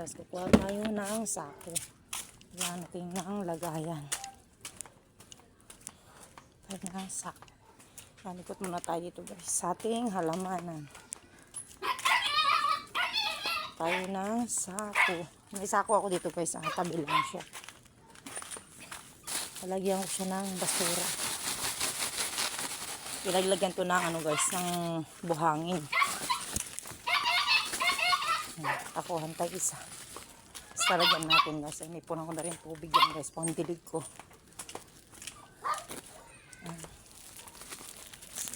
Tapos kukuha tayo ng sako. Yan natin ng lagayan. Tayo ng sako. Yan, ikot muna tayo dito guys. Sa ating halamanan. Tayo ng sako. May sako ako dito guys. Tabi lang siya. Lalagyan ko siya ng basura. Ilagyan to ng guys, ng buhangin. Takuhan tayo isa. Talagyan natin guys. May punan ko na rin tubig yan guys. Pangdilig ko.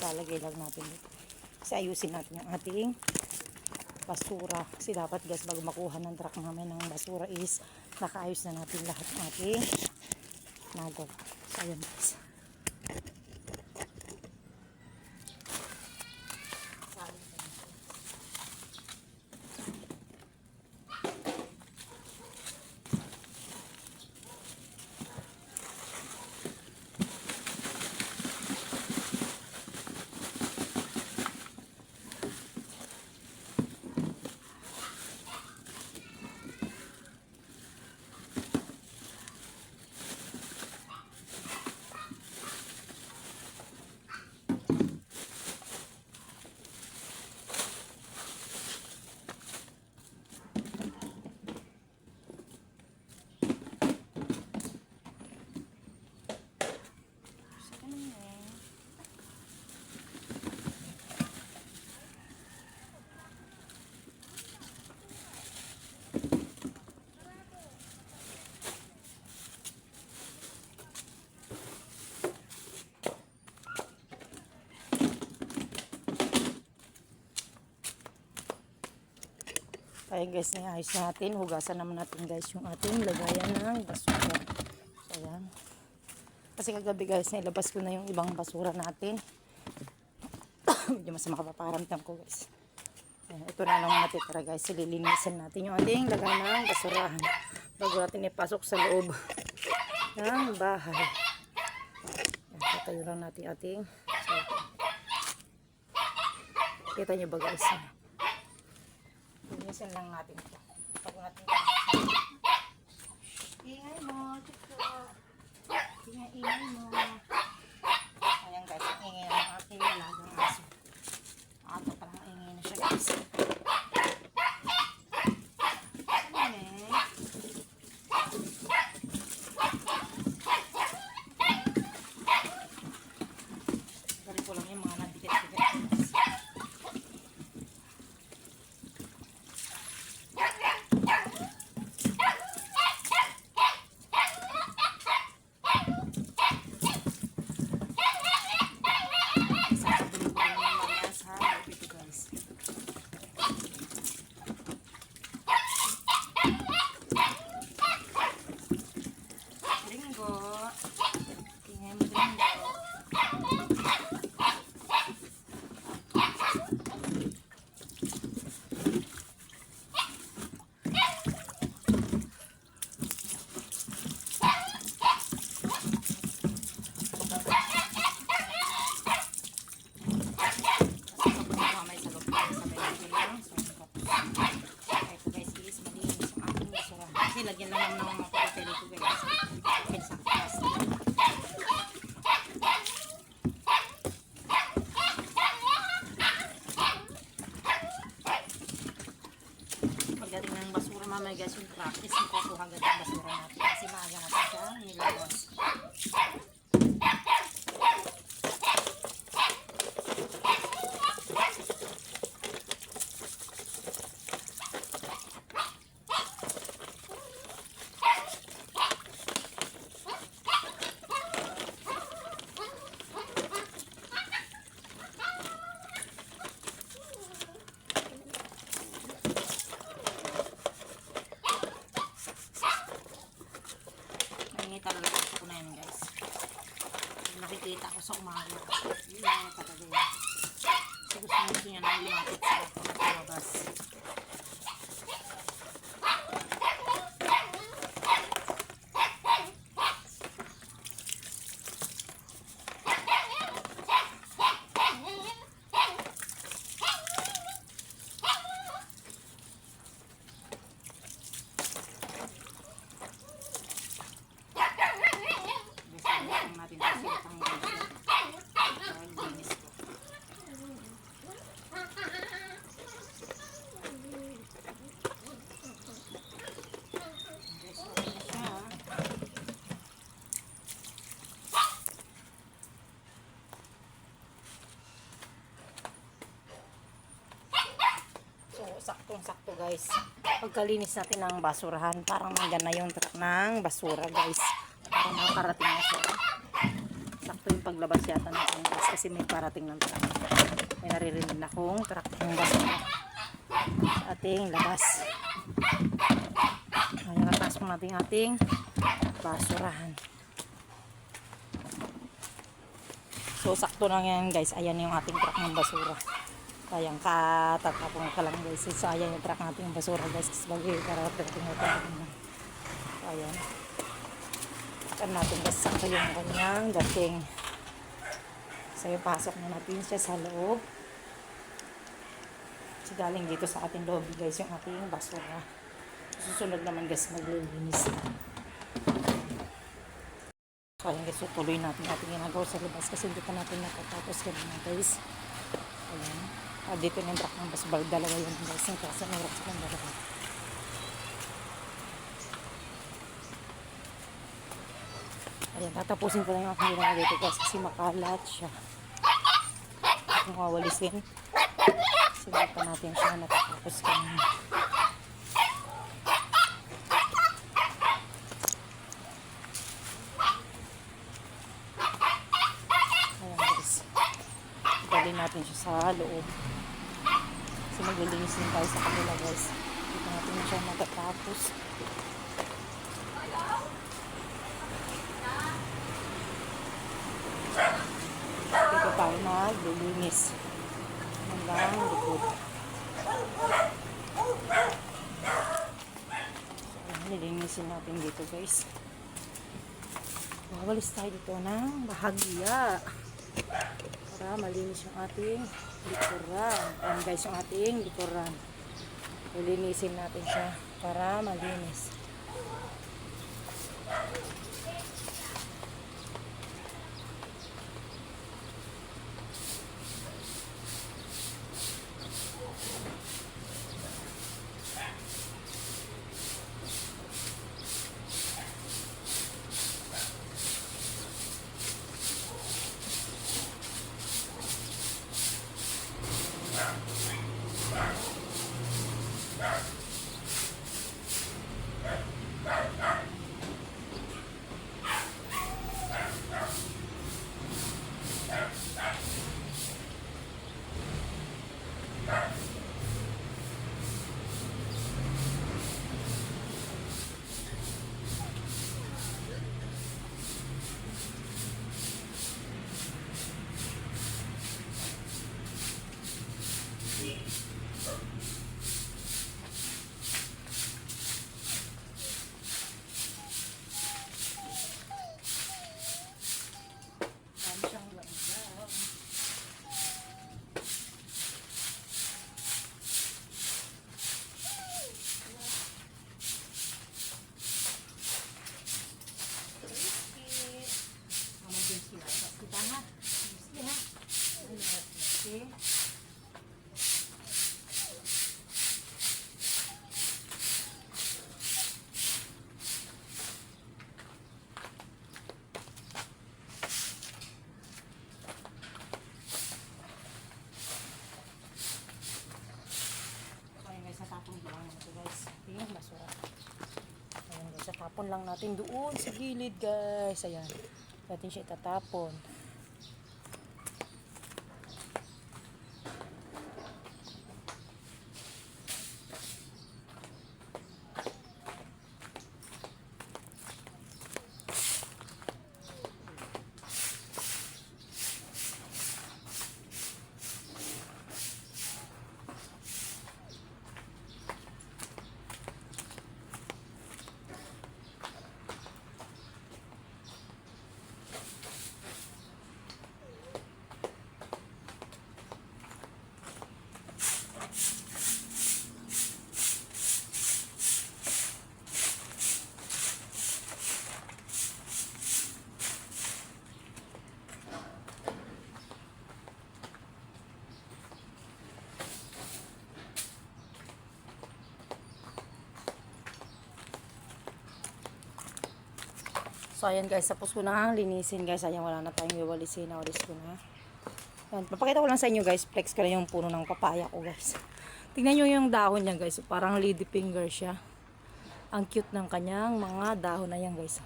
Talagay lang natin dito. Kasi ayusin natin yung ating basura. Kasi dapat guys, bago makuha ng truck namin ng basura is nakaayos na natin lahat ng ating nagawa. So ayan guys. Ayan guys, ayos natin. Hugasan naman natin guys yung ating lagayan ng basura. Ayan. Kasi kagabi guys, nailabas ko na yung ibang basura natin. Medyo masama kapaparamdam ko guys. Ayan, ito na lang natitira guys. Sililinisan natin yung ating lagayan ng basurahan. Bago natin ipasok sa loob ng bahay. Ayan, tatayo lang natin ating. Kita nyo ba guys? Linisan lang natin ito. Pag natin ingay mo, chiko. Ingay mo. Ayan guys, ingay ng aking lagang aso. Ato palang ingay na siya guys. Dali ko lang yung mga nabikit-bikit. Lagyan lang ng mga papel ito guys. Okay, sa class. Pagdating ng basura mamaya guys, yung practice yung kukuha agad ng basura natin. Kasi maaga natin siya nilabas. Talaga gusto ko na yan guys. Nakikita ko sa umaga. Yun na talaga yun. Kasi gusto niya na lumapit sa ako na lumabas. guys, pagkalinis natin ng basurahan, parang nandyan na yung truck ng basura guys. Parang makarating na siya. Sakto yung paglabas yata natin guys, kasi may parating ng truck. May naririnig na kong truck ng basura sa ating labas. Ayan, natas po natin ating basurahan. So, sakto lang yan guys. Ayan yung ating truck ng basura. Ayan, katatapong ka lang guys. So, ayan yung truck natin ng basura guys. Kasi bagay, karating na tayo. So, ayan. Akan natin guys, sakto yung kanyang dating. So, pasok na natin siya sa loob. So, galing dito sa ating lobby guys, yung ating basura. Susunod naman guys, maglilinis na. So, ayan guys, so tuloy natin ating ginagawa sa labas kasi hindi pa natin natatapos kanina guys. Ayan. Dito yung truck ng basura. Dalawa yun guys. Yung klasa ng truck ng dalawa. Ayan, tatapusin ko lang yung aking ginagawa dito guys kasi makalat siya. Yung mawalisin. Kasi hindi pa natin siya natatapos kanina. Dalhin natin siya sa loob. Kasi maglilinis din tayo sa kanila guys. Dito natin na siya matatapos. Dito tayo maglilinis. Hanggang likod. So, nilinisin natin dito guys. Walis tayo dito ng bahagya. Para malinis yung ating likuran. Ayan guys, yung ating likuran. Lilinisin natin siya para malinis. Tapon lang natin doon sa gilid guys. Ayan. Natin siya itatapon. So, ayan guys, tapos ko na linisin guys. Ayan, wala na tayong iwalisin. Nawalis ko na. Ayan, papakita ko lang sa inyo guys. Flex ko na yung puno ng papaya ko guys. Tingnan nyo yung dahon niya guys. Parang lady finger siya. Ang cute ng kanyang mga dahon na yan guys.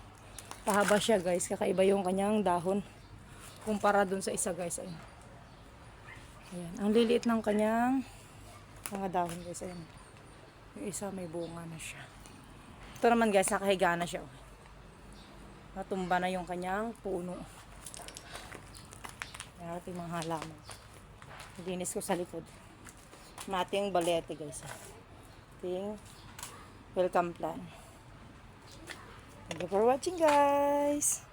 Pahaba siya guys. Kakaiba yung kanyang dahon. Kumpara dun sa isa guys. Ayan. Ayan. Ang liliit ng kanyang mga dahon guys. Ayan. Yung isa may bunga na siya. Ito naman guys, nakahiga na siya. Natumba na yung kanyang puno. Ayan ating mga halaman. Linis ko sa likod. Ating balete guys. Ating welcome plan. Thank you for watching guys.